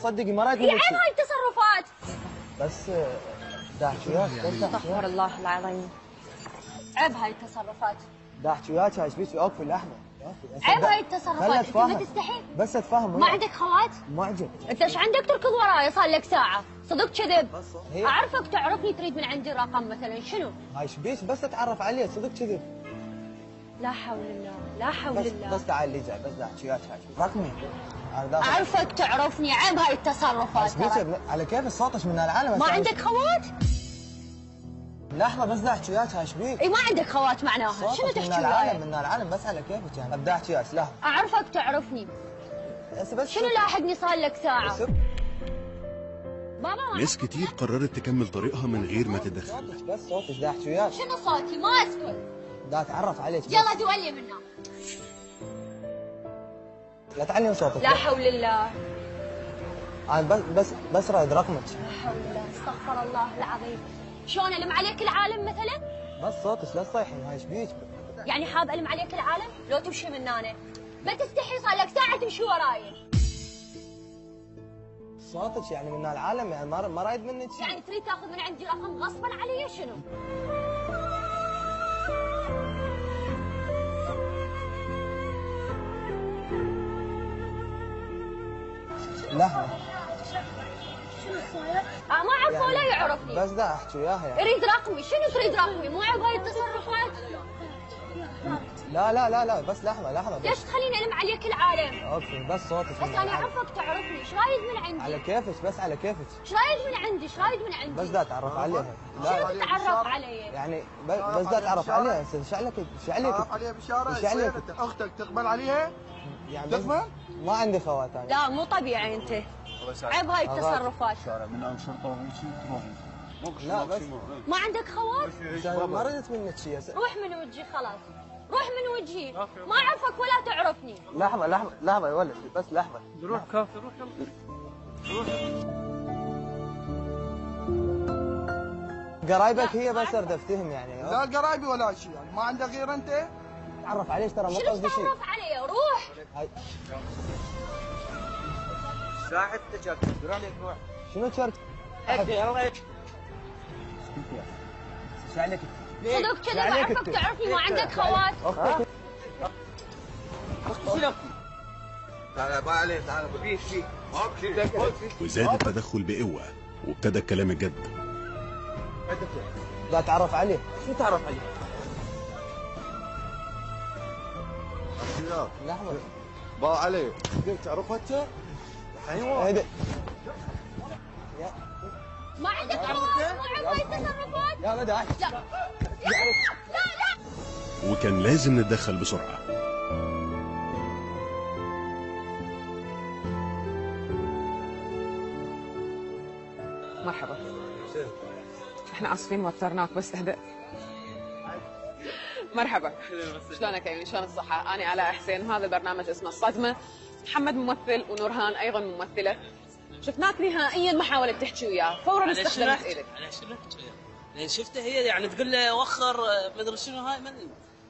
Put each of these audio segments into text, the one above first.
صدقي ما رايد يا عيب هاي التصرفات. بس داحكي وياك بس استغفر الله العظيم. عيب هاي التصرفات. داحكي وياك هاي سبيتي اوقفي اللحمه. عيب هاي التصرفات. انت ما تستحي؟ بس اتفاهم. ما عندك خوات؟ معجب. انت ايش عندك تركض وراي صار لك ساعه؟ صدق كذب. اعرفك تعرفني تريد من عندي رقم مثلا شنو؟ هاي شبيك بس اتعرف عليه صدق كذب. لا حول الله لا حول الله. بس تعال لي بس داحكي وياك رقمي. اعرفك تعرفني. عيب هاي التصرفات. على كيف صوتك من العالم. ما عندك خوات؟ لحظه بس داحكي وياك هاي شبيك؟ اي ما عندك خوات معناها شنو تحكي وياي؟ من العالم بس على كيفك يعني ابدا احكي وياك. لا اعرفك تعرفني. بس شنو لاحقني صار لك ساعه؟ بابا ناس كتير قررت تكمل طريقها من غير ما تتدخل. بس صوتك دا احكي وياك. شنو صوتي؟ ما اسكت. دا اتعرف عليك. يلا دولي منا. لا تعلم صوتك. لا حول الله. انا بس رايد رقمك. لا حول الله استغفر الله العظيم. شلون الم عليك العالم مثلا؟ بس صوتك لا تصيحين هاي شبيك؟ يعني حاب الم عليك العالم؟ لو تمشي من هنا. ما تستحي صار لك ساعه تمشي وراي. صوتك يعني من العالم يعني ما رايد منك شيء. يعني تريد تاخذ من عندي رقم غصبا علي شنو؟ لحظة. شنو صاير؟ ما اعرفه ولا يعرفني. بس دا احكي وياها يعني. اريد رقمي. شنو تريد رقمي؟ مو عيب هاي التصرفات. لا بس لحظة ليش تخليني الم عليك العالم؟ اوكي بس صوتك. بس انا اعرفك تعرفني. ايش رايد من عندي؟ على كيفك بس على كيفك. ايش رايد من عندي؟ ايش رايد من عندي؟ بس دا اتعرف عليها. شنو تتعرف علي؟ يعني بس دا اتعرف عليها. ايش عليك؟ تعرف عليها بشارة؟ ايش عليك؟ اختك تقبل عليها؟ يعني تقبل؟ ما عندي خوات انا. لا مو طبيعي انت. عيب هاي التصرفات. من اول شرطة وهيك تروحي. لا بس ما عندك خوات؟ ما ردت منك شيء. روح من وجهي خلاص. روح من وجهي. ما اعرفك ولا تعرفني. لحظة يا ولد بس لحظة. روح كافي روح يلا. قرايبك هي بس ارد افتهم يعني. لا قرايبي ولا شيء يعني ما عندك غير انت؟ تعرف عليك ترى مو شنو قصدي شيء. تعرف علي؟ روح. ساعد تجاك عليك روح. شنو شرط؟ يلا ايش عليك؟ صدق كذا بعرفك تعرفني. ما عندك خوات؟ اختك تعال بقى عليه تعال فيك وزاد التدخل بقوة وابتدى الكلام الجد. لا تعرف عليه. شو تعرف عليه؟ لحظة بقى عليه تعرف انت؟ ايوه ما عندك خوات؟ مو عيب هاي التصرفات؟ يا بدأ لا وكان لازم نتدخل بسرعة. مرحبا. احنا اسفين وترناك بس اهدأ. مرحبا. شلونك يا شلون الصحة؟ أنا آلاء حسين وهذا البرنامج اسمه الصدمة. محمد ممثل ونورهان أيضا ممثلة. شفناك نهائيا ما حاولت تحكي وياه، فورا استخدمت ايدك. على شنو يعني شفته هي يعني تقول له وخر مدري شنو هاي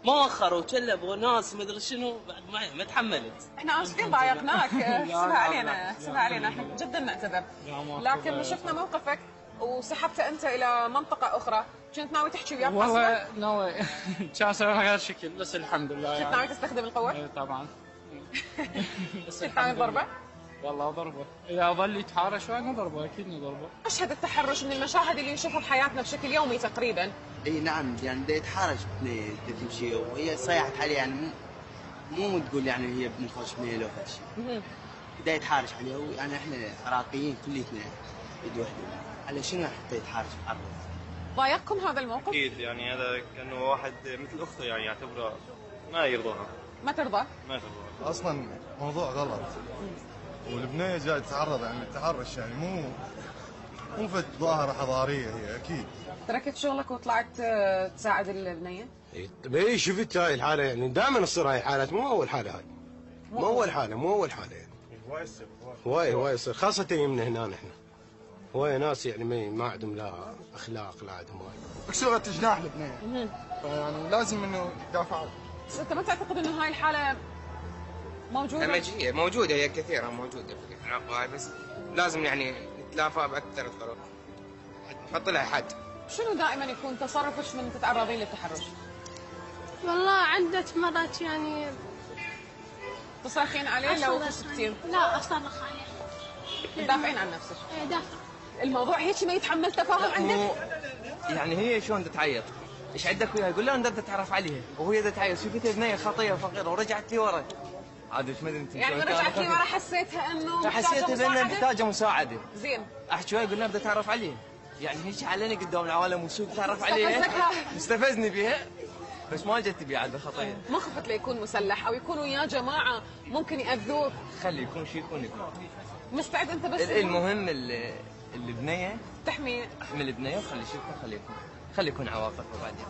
ما وخر وكلب وناس مدري شنو بعد ما تحملت. احنا اسفين ضايقناك. احسبها علينا احنا جدا نعتذر. لكن شفنا موقفك وسحبت انت الى منطقة اخرى، كنت ناوي تحكي وياه والله ناوي كان اسوي غير شكل بس الحمد لله يعني. كنت ناوي تستخدم القوة؟ اي طبعا. بس كنت ناوي تضربه؟ والله ضربه، اذا ظل يتحارش انا نضربه اكيد نضربه. مشهد التحرش من المشاهد اللي نشوفها بحياتنا بشكل يومي تقريبا. اي نعم يعني دا يتحرش بنية تمشي وهي صيحت عليه يعني مو تقول يعني هي بنخش بنية لو فد شيء. دا يتحارش عليه يعني احنا عراقيين كليتنا يد وحده. على شنو حتى يتحارش بعرض؟ ضايقكم هذا الموقف؟ اكيد يعني هذا كانه واحد مثل اخته يعني يعتبره ما يرضاها. ما ترضى؟ ما ترضى. اصلا موضوع غلط. والبنيه جاي تتعرض يعني التحرش يعني مو فد ظاهره حضاريه هي اكيد. تركت شغلك وطلعت تساعد البنيه؟ اي شفت هاي الحاله يعني دائما تصير هاي الحالات مو اول حاله هاي. مو اول حاله يعني. هواي يصير خاصه يمنا هنا نحن. هواي ناس يعني ما عندهم لا اخلاق لا عندهم هاي. كسرت جناح البنيه. فيعني لازم انه يدافع عنه. بس انت ما تعتقد انه هاي الحاله موجوده؟ همجيه موجوده هي كثيره موجوده. عفوا هاي، بس لازم يعني نتلافى باكثر الطرق، نحط لها حد. شنو دائما يكون تصرفك من تتعرضين للتحرش؟ والله عدة مرات يعني تصرخين عليه لو كسبتين؟ لا اصرخ عليه. تدافعين عن نفسك؟ ايه دافع. الموضوع هيك ما يتحمل تفاهم عندك؟ يعني هي شلون تعيط؟ ايش عندك وياها؟ يقول لها انت تتعرف عليها وهي تعيط، شفتها بنيه خطيه وفقيره ورجعت لي ورا. عاد ايش ما ادري انت يعني رجعت لي ورا حسيتها انه حسيتها بانها محتاجه مساعده. زين. احكي وياها قلنا بدي اتعرف عليها. يعني هيك علني قدام العوالم وسوق تعرف عليها. استفزني بها بس ما جت بي عاد خطيه. ما خفت ليكون مسلح او يكونوا وياه جماعه ممكن ياذوك؟ خلي يكون شيء يكون. مستعد انت بس المهم البنيه تحمي احمي البنيه وخلي شيء يكون، خلي يكون عواطف وبعدين